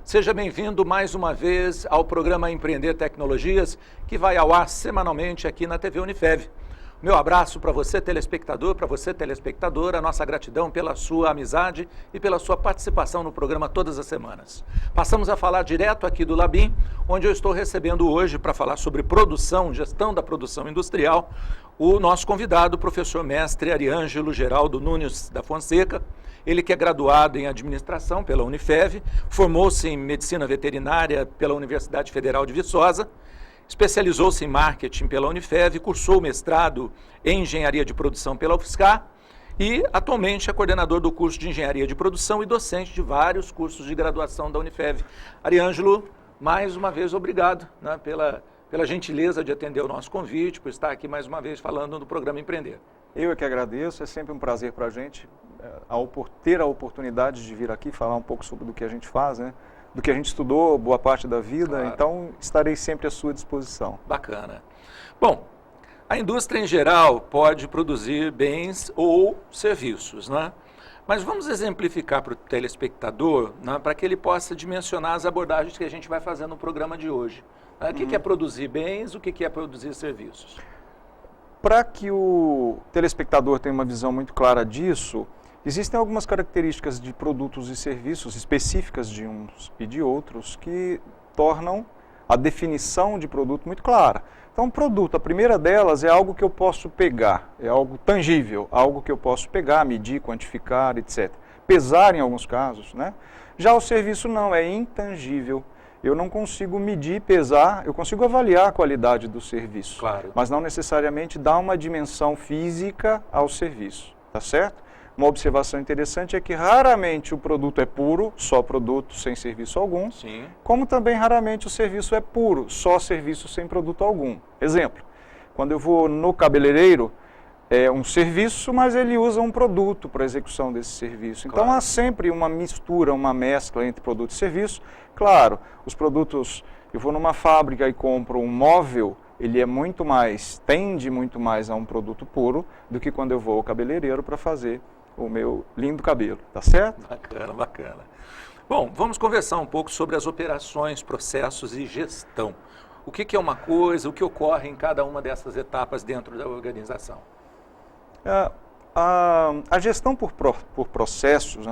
Seja bem-vindo mais uma vez ao programa Empreender Tecnologias, que vai ao ar semanalmente aqui na TV Unifev. Meu abraço para você, telespectador, para você, telespectadora, a nossa gratidão pela sua amizade e pela sua participação no programa todas as semanas. Passamos a falar direto aqui do Labim, onde eu estou recebendo hoje para falar sobre produção, gestão da produção industrial, o nosso convidado, o professor mestre Ariângelo Geraldo Nunes da Fonseca. Ele que é graduado em administração pela Unifev, formou-se em medicina veterinária pela Universidade Federal de Viçosa, especializou-se em marketing pela Unifev, cursou mestrado em engenharia de produção pela UFSCar e atualmente é coordenador do curso de engenharia de produção e docente de vários cursos de graduação da Unifev. Ariângelo, mais uma vez obrigado, né, pela gentileza de atender o nosso convite, por estar aqui mais uma vez falando do programa Empreender. Eu é que agradeço, é sempre um prazer para a gente ter a oportunidade de vir aqui falar um pouco sobre do que a gente faz, né? Do que a gente estudou boa parte da vida, claro. Então estarei sempre à sua disposição. Bacana. Bom, a indústria em geral pode produzir bens ou serviços, né? Mas vamos exemplificar para o telespectador, né, para que ele possa dimensionar as abordagens que a gente vai fazer no programa de hoje. O que é produzir bens, o que é produzir serviços? Para que o telespectador tenha uma visão muito clara disso, existem algumas características de produtos e serviços específicas de uns e de outros que tornam a definição de produto muito clara. Então, produto, a primeira delas é algo que eu posso pegar, é algo tangível, algo que eu posso pegar, medir, quantificar, etc. Pesar em alguns casos, né? Já o serviço não, é intangível. Eu não consigo medir, pesar, eu consigo avaliar a qualidade do serviço, claro, mas não necessariamente dar uma dimensão física ao serviço, tá certo? Uma observação interessante é que raramente o produto é puro, só produto sem serviço algum, sim, como também raramente o serviço é puro, só serviço sem produto algum. Exemplo, quando eu vou no cabeleireiro, é um serviço, mas ele usa um produto para a execução desse serviço. Então, claro, há sempre uma mistura, uma mescla entre produto e serviço. Claro, os produtos, eu vou numa fábrica e compro um móvel, ele é muito mais, tende muito mais a um produto puro do que quando eu vou ao cabeleireiro para fazer o meu lindo cabelo, tá certo? Bacana, bacana. Bom, vamos conversar um pouco sobre as operações, processos e gestão. O que é uma coisa, o que ocorre em cada uma dessas etapas dentro da organização? A gestão por processos é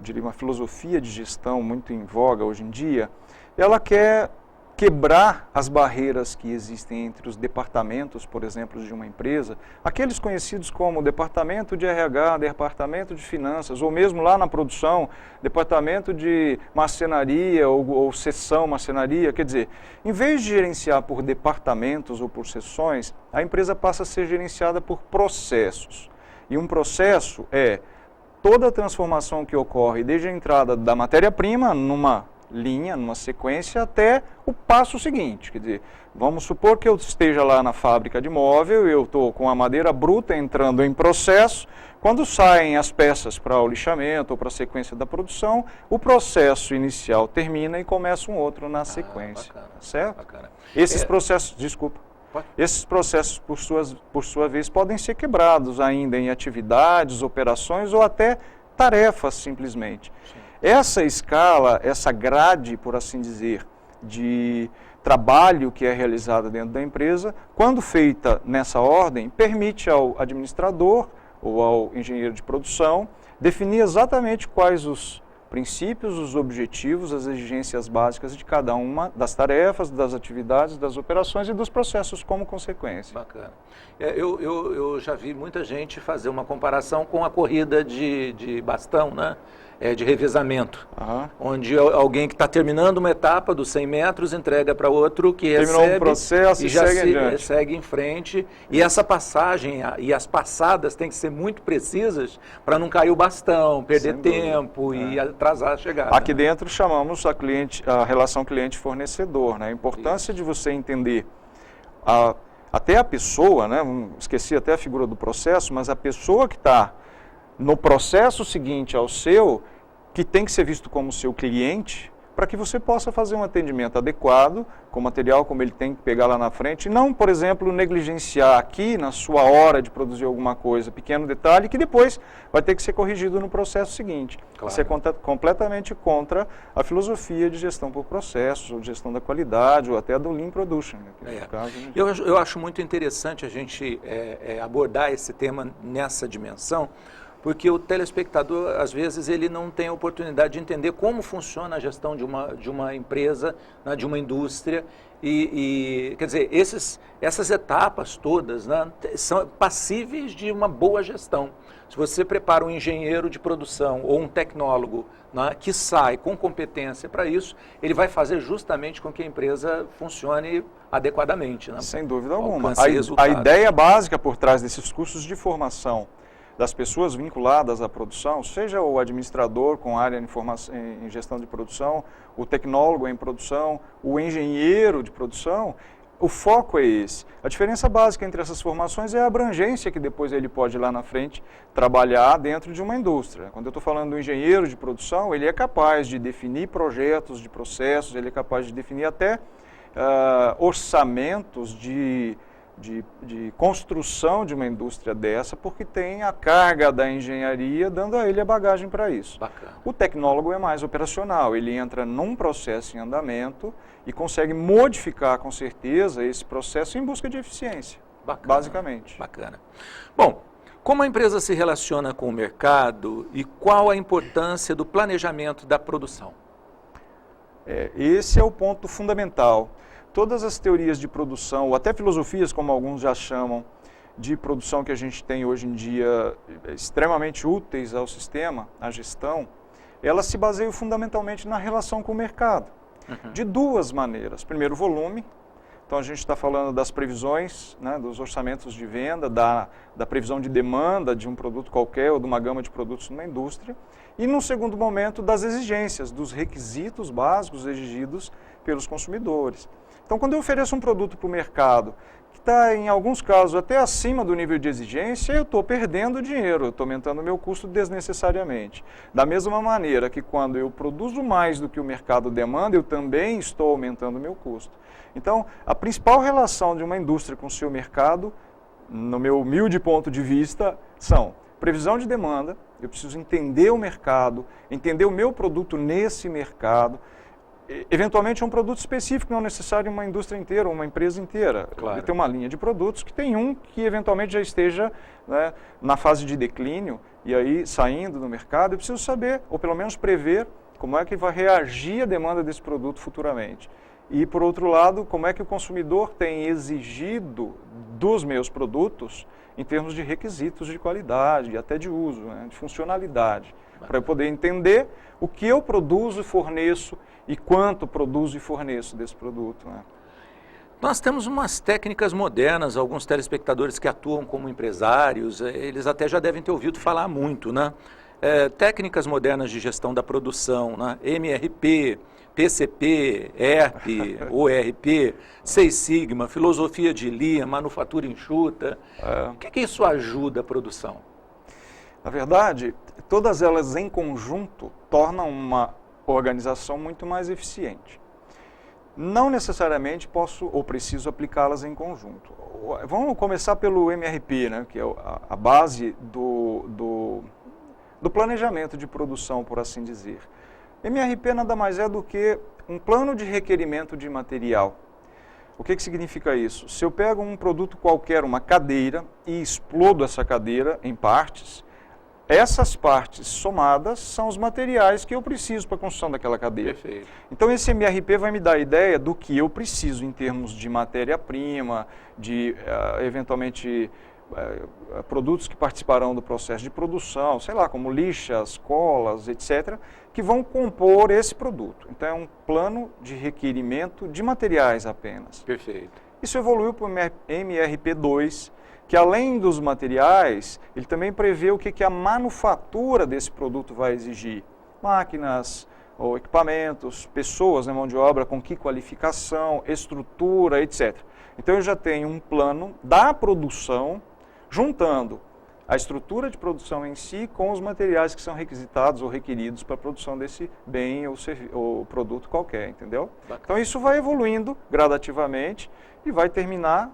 diria uma filosofia de gestão muito em voga hoje em dia. Ela quer quebrar as barreiras que existem entre os departamentos, por exemplo, de uma empresa, aqueles conhecidos como departamento de RH, departamento de finanças, ou mesmo lá na produção, departamento de marcenaria ou seção marcenaria. Quer dizer, em vez de gerenciar por departamentos ou por seções, a empresa passa a ser gerenciada por processos. E um processo é toda a transformação que ocorre desde a entrada da matéria-prima numa linha, numa sequência, até o passo seguinte. Quer dizer, vamos supor que eu esteja lá na fábrica de móvel, eu estou com a madeira bruta entrando em processo, quando saem as peças para o lixamento ou para a sequência da produção, o processo inicial termina e começa um outro na sequência, bacana, certo? Bacana. Esses processos, desculpa, esses processos, por sua vez, podem ser quebrados ainda em atividades, operações ou até tarefas, simplesmente. Sim. Essa escala, essa grade, por assim dizer, de trabalho que é realizada dentro da empresa, quando feita nessa ordem, permite ao administrador ou ao engenheiro de produção definir exatamente quais os princípios, os objetivos, as exigências básicas de cada uma das tarefas, das atividades, das operações e dos processos como consequência. Bacana. Eu já vi muita gente fazer uma comparação com a corrida de bastão, né? De revezamento, onde alguém que está terminando uma etapa dos 100 metros entrega para outro que recebe um processo e já segue em frente. E essa passagem e as passadas têm que ser muito precisas para não cair o bastão, perder tempo e atrasar a chegada. Aqui dentro chamamos a relação cliente-fornecedor, né? A importância de você entender até a pessoa, né, esqueci até a figura do processo, mas a pessoa que está no processo seguinte ao seu, que tem que ser visto como seu cliente, para que você possa fazer um atendimento adequado, com o material como ele tem que pegar lá na frente, e não, por exemplo, negligenciar aqui na sua hora de produzir alguma coisa, pequeno detalhe, que depois vai ter que ser corrigido no processo seguinte. Claro. Isso é completamente contra a filosofia de gestão por processos, ou de gestão da qualidade, ou até do Lean Production. Caso, né? Eu acho muito interessante a gente abordar esse tema nessa dimensão, porque o telespectador, às vezes, ele não tem a oportunidade de entender como funciona a gestão de uma empresa, né, de uma indústria, quer dizer, essas etapas todas, né, são passíveis de uma boa gestão. Se você prepara um engenheiro de produção ou um tecnólogo, né, que sai com competência para isso, ele vai fazer justamente com que a empresa funcione adequadamente. Né? Sem dúvida alguma. A ideia básica por trás desses cursos de formação das pessoas vinculadas à produção, seja o administrador com área em gestão de produção, o tecnólogo em produção, o engenheiro de produção, o foco é esse. A diferença básica entre essas formações é a abrangência que depois ele pode lá na frente trabalhar dentro de uma indústria. Quando eu estou falando do engenheiro de produção, ele é capaz de definir projetos de processos, ele é capaz de definir até orçamentos de construção de uma indústria dessa, porque tem a carga da engenharia dando a ele a bagagem para isso. Bacana. O tecnólogo é mais operacional, ele entra num processo em andamento e consegue modificar com certeza esse processo em busca de eficiência, Bacana. Basicamente. Bacana. Bom, como a empresa se relaciona com o mercado e qual a importância do planejamento da produção? Esse é o ponto fundamental. Todas as teorias de produção, ou até filosofias, como alguns já chamam, de produção que a gente tem hoje em dia, extremamente úteis ao sistema, à gestão, elas se baseiam fundamentalmente na relação com o mercado, de duas maneiras. Primeiro, volume. Então, a gente está falando das previsões, né, dos orçamentos de venda, da previsão de demanda de um produto qualquer ou de uma gama de produtos numa indústria. E, num segundo momento, das exigências, dos requisitos básicos exigidos pelos consumidores. Então, quando eu ofereço um produto para o mercado que está, em alguns casos, até acima do nível de exigência, eu estou perdendo dinheiro, eu estou aumentando o meu custo desnecessariamente. Da mesma maneira que quando eu produzo mais do que o mercado demanda, eu também estou aumentando o meu custo. Então, a principal relação de uma indústria com o seu mercado, no meu humilde ponto de vista, são previsão de demanda, eu preciso entender o mercado, entender o meu produto nesse mercado. Eventualmente é um produto específico, não é necessário uma indústria inteira, uma empresa inteira. Claro. Tem uma linha de produtos que tem um que eventualmente já esteja, né, na fase de declínio e aí saindo do mercado. Eu preciso saber, ou pelo menos prever, como é que vai reagir a demanda desse produto futuramente. E, por outro lado, como é que o consumidor tem exigido dos meus produtos em termos de requisitos de qualidade, até de uso, né, de funcionalidade, para eu poder entender o que eu produzo e forneço e quanto produzo e forneço desse produto. Né? Nós temos umas técnicas modernas, alguns telespectadores que atuam como empresários, eles até já devem ter ouvido falar muito, né? Técnicas modernas de gestão da produção, né? MRP, PCP, ERP, ORP, Seis Sigma, filosofia de Lean, manufatura enxuta. O que isso ajuda a produção? Na verdade, todas elas em conjunto tornam uma organização muito mais eficiente. Não necessariamente posso ou preciso aplicá-las em conjunto. Vamos começar pelo MRP, né, que é a base do planejamento de produção, por assim dizer. MRP nada mais é do que um plano de requerimento de material. O que significa isso? Se eu pego um produto qualquer, uma cadeira, e explodo essa cadeira em partes, essas partes somadas são os materiais que eu preciso para a construção daquela cadeira. Perfeito. Então, esse MRP vai me dar a ideia do que eu preciso em termos de matéria-prima, de, eventualmente, produtos que participarão do processo de produção, sei lá, como lixas, colas, etc., que vão compor esse produto. Então, é um plano de requerimento de materiais apenas. Perfeito. Isso evoluiu para o MRP2, que além dos materiais, ele também prevê o que a manufatura desse produto vai exigir. Máquinas ou equipamentos, pessoas, mão de obra, com que qualificação, estrutura, etc. Então eu já tenho um plano da produção, juntando a estrutura de produção em si com os materiais que são requisitados ou requeridos para a produção desse bem ou produto qualquer, entendeu? Bacana. Então isso vai evoluindo gradativamente e vai terminar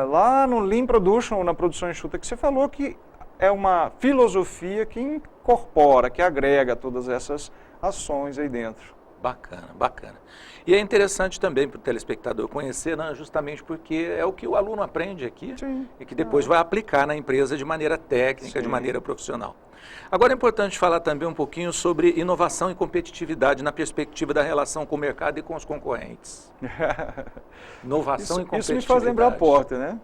lá no Lean Production, ou na produção enxuta que você falou, que é uma filosofia que incorpora, que agrega todas essas ações aí dentro. Bacana, bacana. E é interessante também para o telespectador conhecer, né, justamente porque é o que o aluno aprende aqui. Sim. E que depois vai aplicar na empresa de maneira técnica, sim, de maneira profissional. Agora é importante falar também um pouquinho sobre inovação e competitividade na perspectiva da relação com o mercado e com os concorrentes. Inovação e competitividade. Isso me faz lembrar a Porter, né?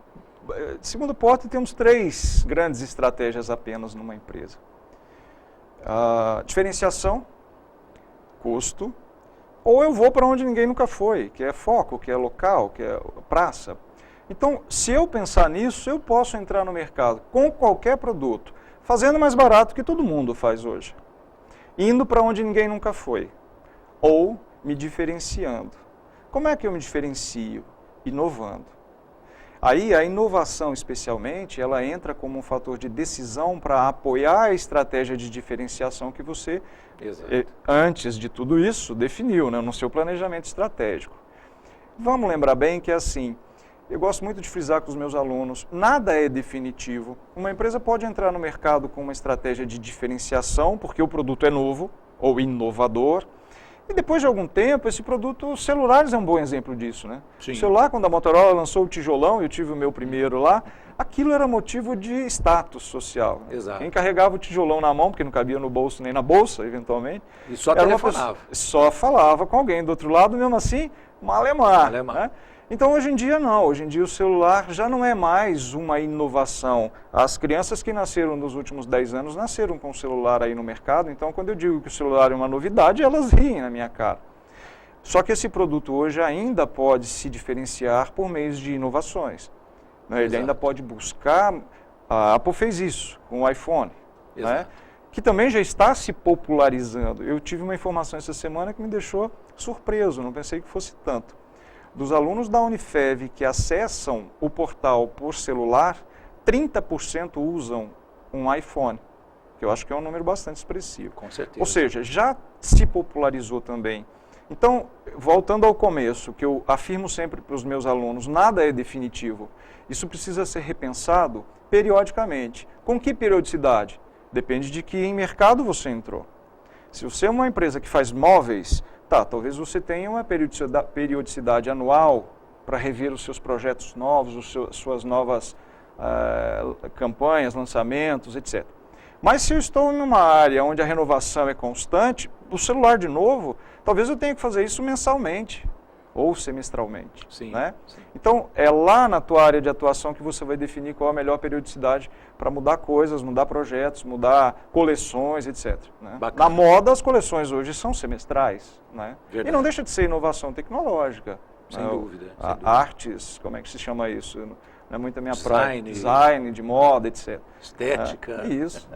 Segundo Porter, temos 3 grandes estratégias apenas numa empresa. Diferenciação, custo, ou eu vou para onde ninguém nunca foi, que é foco, que é local, que é praça. Então, se eu pensar nisso, eu posso entrar no mercado com qualquer produto, fazendo mais barato que todo mundo faz hoje, indo para onde ninguém nunca foi, ou me diferenciando. Como é que eu me diferencio? Inovando. Aí a inovação, especialmente, ela entra como um fator de decisão para apoiar a estratégia de diferenciação que você, antes de tudo isso, definiu, né, no seu planejamento estratégico. Vamos lembrar bem que, assim, eu gosto muito de frisar com os meus alunos, nada é definitivo. Uma empresa pode entrar no mercado com uma estratégia de diferenciação, porque o produto é novo ou inovador, e depois de algum tempo, esse produto, os celulares é um bom exemplo disso, né? Sim. O celular, quando a Motorola lançou o tijolão, eu tive o meu primeiro lá, aquilo era motivo de status social. Exato. Quem carregava o tijolão na mão, porque não cabia no bolso nem na bolsa, eventualmente. E só telefonava. Só falava com alguém do outro lado, mesmo assim, malemar. Né? Então, hoje em dia, não. Hoje em dia, o celular já não é mais uma inovação. As crianças que nasceram nos últimos 10 anos nasceram com o celular aí no mercado. Então, quando eu digo que o celular é uma novidade, elas riem na minha cara. Só que esse produto hoje ainda pode se diferenciar por meios de inovações. Né? Ele ainda pode buscar... A Apple fez isso com o iPhone, né? Que também já está se popularizando. Eu tive uma informação essa semana que me deixou surpreso, não pensei que fosse tanto. Dos alunos da Unifev que acessam o portal por celular, 30% usam um iPhone, que eu acho que é um número bastante expressivo. Com certeza. Ou seja, já se popularizou também. Então, voltando ao começo, que eu afirmo sempre para os meus alunos, nada é definitivo. Isso precisa ser repensado periodicamente. Com que periodicidade? Depende de que em mercado você entrou. Se você é uma empresa que faz móveis, talvez você tenha uma periodicidade anual para rever os seus projetos novos, suas novas campanhas, lançamentos, etc. Mas se eu estou em uma área onde a renovação é constante, o celular de novo, talvez eu tenha que fazer isso mensalmente ou semestralmente. Sim, né? Sim. Então, é lá na tua área de atuação que você vai definir qual a melhor periodicidade para mudar coisas, mudar projetos, mudar coleções, etc. Né? Na moda, as coleções hoje são semestrais. Né? E não deixa de ser inovação tecnológica. Sem dúvida. Artes, como é que se chama isso? Não é muito a minha praia. Design, de moda, etc. Estética. Isso.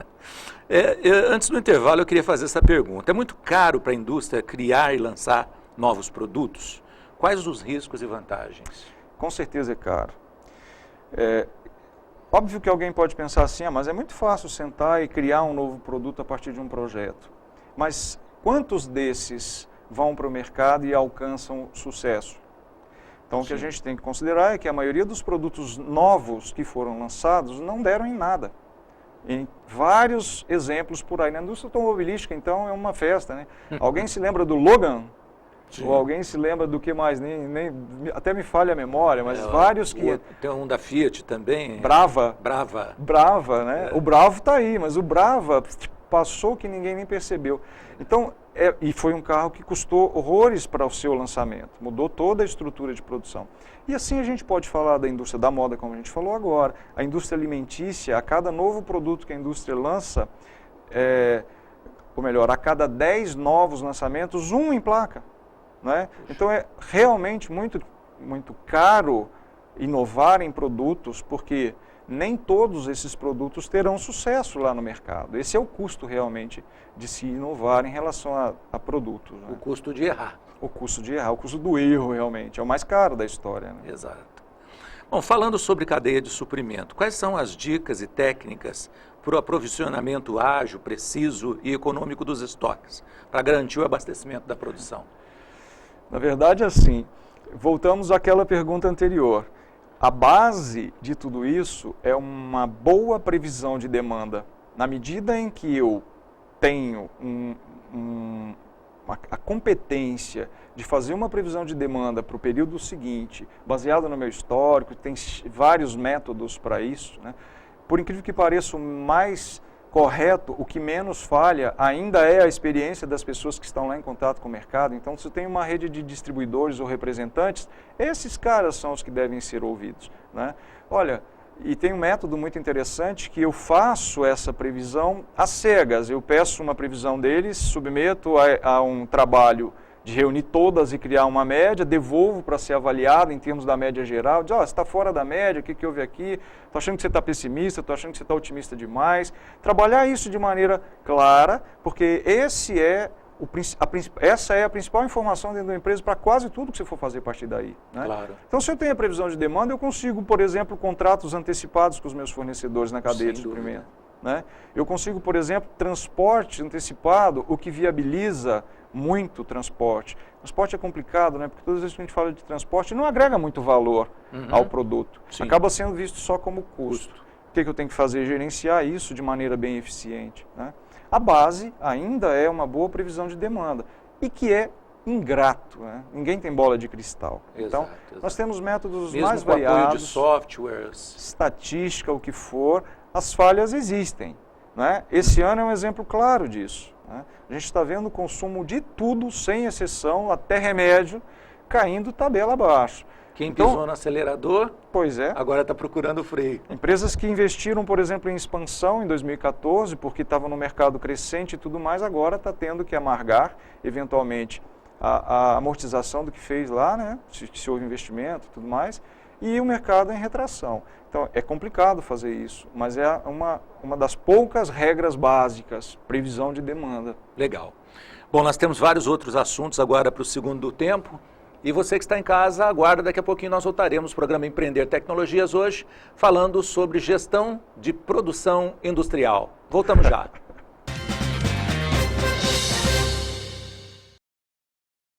Antes do intervalo, eu queria fazer essa pergunta. É muito caro para a indústria criar e lançar novos produtos? Quais os riscos e vantagens? Com certeza é caro. Óbvio que alguém pode pensar assim, mas é muito fácil sentar e criar um novo produto a partir de um projeto. Mas quantos desses vão para o mercado e alcançam sucesso? Então, o que a gente tem que considerar é que a maioria dos produtos novos que foram lançados não deram em nada. Em vários exemplos por aí. Na indústria automobilística, então, é uma festa, né? Alguém se lembra do Logan? Sim. Ou alguém se lembra do que mais? Até me falha a memória, mas vários que... Tem um da Fiat também. Brava, né? O Bravo está aí, mas o Brava passou que ninguém nem percebeu. Então, e foi um carro que custou horrores para o seu lançamento. Mudou toda a estrutura de produção. E assim a gente pode falar da indústria da moda, como a gente falou agora. A indústria alimentícia, a cada novo produto que a indústria lança, ou melhor, a cada 10 novos lançamentos, um emplaca. Né? Então é realmente muito, muito caro inovar em produtos, porque nem todos esses produtos terão sucesso lá no mercado. Esse é o custo realmente de se inovar em relação a produtos. Né? O custo de errar. O custo de errar, o custo do erro realmente, é o mais caro da história. Né? Exato. Bom, falando sobre cadeia de suprimento, quais são as dicas e técnicas para o aprovisionamento ágil, preciso e econômico dos estoques, para garantir o abastecimento da produção? Na verdade, assim, voltamos àquela pergunta anterior. A base de tudo isso é uma boa previsão de demanda. Na medida em que eu tenho a competência de fazer uma previsão de demanda para o período seguinte, baseada no meu histórico, tem vários métodos para isso, né? Por incrível que pareça, o mais correto, o que menos falha, ainda é a experiência das pessoas que estão lá em contato com o mercado. Então, se tem uma rede de distribuidores ou representantes, esses caras são os que devem ser ouvidos, né? Olha, e tem um método muito interessante que eu faço essa previsão às cegas. Eu peço uma previsão deles, submeto a um trabalho de reunir todas e criar uma média, devolvo para ser avaliado em termos da média geral, diz, você está fora da média, o que houve aqui? Estou achando que você está pessimista, estou achando que você está otimista demais. Trabalhar isso de maneira clara, porque essa é a principal informação dentro da empresa para quase tudo que você for fazer a partir daí, né? Claro. Então, se eu tenho a previsão de demanda, eu consigo, por exemplo, contratos antecipados com os meus fornecedores na cadeia de suprimento, né? Eu consigo, por exemplo, transporte antecipado, o que viabiliza muito transporte. Transporte é complicado, né? Porque todas as vezes que a gente fala de transporte, não agrega muito valor ao produto. Sim. Acaba sendo visto só como custo. O que eu tenho que fazer? Gerenciar isso de maneira bem eficiente, né? A base ainda é uma boa previsão de demanda e que é ingrato, né? Ninguém tem bola de cristal. Então, nós temos métodos mesmo mais com variados, apoio de softwares, estatística, o que for, as falhas existem, né? Esse ano é um exemplo claro disso, né? A gente está vendo o consumo de tudo, sem exceção, até remédio, caindo tabela abaixo. Quem pisou no acelerador, pois é, agora está procurando o freio. Empresas que investiram, por exemplo, em expansão em 2014, porque estavam no mercado crescente e tudo mais, agora está tendo que amargar, eventualmente, a amortização do que fez lá, né? Se houve investimento e tudo mais, e o mercado em retração. Então, é complicado fazer isso, mas é uma das poucas regras básicas, previsão de demanda. Legal. Bom, nós temos vários outros assuntos agora para o segundo tempo. E você que está em casa, aguarda, daqui a pouquinho nós voltaremos no programa Empreender Tecnologias hoje, falando sobre gestão de produção industrial. Voltamos já.